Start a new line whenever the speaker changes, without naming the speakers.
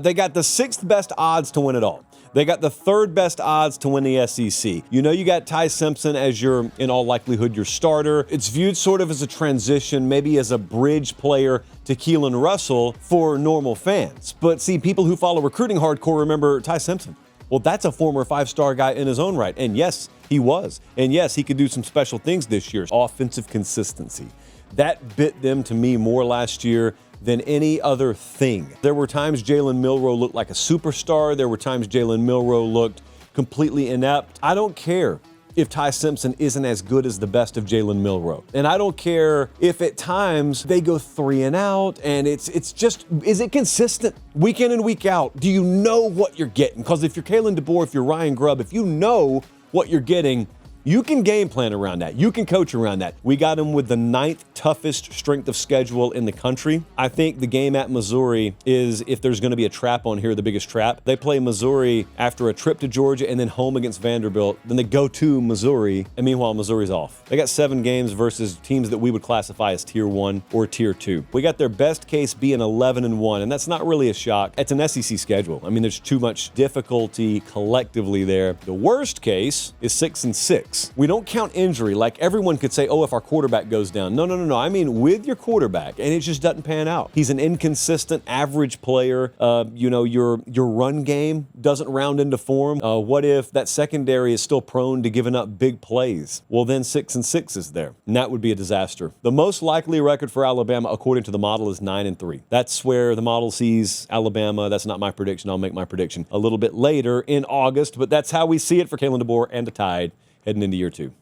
they got the 6th best odds to win it all. They got the 3rd best odds to win the SEC. You know you got Ty Simpson as your, in all likelihood, your starter. It's viewed sort of as a transition, maybe as a bridge player to Keelan Russell for normal fans. But see, people who follow recruiting hardcore remember Ty Simpson. Well, that's a former 5-star guy in his own right. And yes, he was. And yes, he could do some special things this year. Offensive consistency. That bit them to me more last year than any other thing. There were times Jalen Milroe looked like a superstar. There were times Jalen Milroe looked completely inept. I don't care if Ty Simpson isn't as good as the best of Jalen Milroe. And I don't care if at times they go 3 and out and it's just, is it consistent week in and week out? Do you know what you're getting? Because if you're Kalen DeBoer, if you're Ryan Grubb, if you know what you're getting, you can game plan around that. You can coach around that. We got him with the 9th toughest strength of schedule in the country. I think the game at Missouri is, if there's going to be a trap on here, the biggest trap. They play Missouri after a trip to Georgia and then home against Vanderbilt. Then they go to Missouri, and meanwhile, Missouri's off. They got 7 games versus teams that we would classify as Tier 1 or Tier 2. We got their best case being 11-1, and that's not really a shock. It's an SEC schedule. I mean, there's too much difficulty collectively there. The worst case is 6-6. We don't count injury. Like everyone could say, oh, if our quarterback goes down. No. I mean, with your quarterback, and it just doesn't pan out. He's an inconsistent, average player. Your run game doesn't round into form. What if that secondary is still prone to giving up big plays? Well, then 6-6 is there, and that would be a disaster. The most likely record for Alabama, according to the model, is 9-3. That's where the model sees Alabama. That's not my prediction. I'll make my prediction a little bit later in August, but that's how we see it for Kalen DeBoer and the Tide heading into year 2.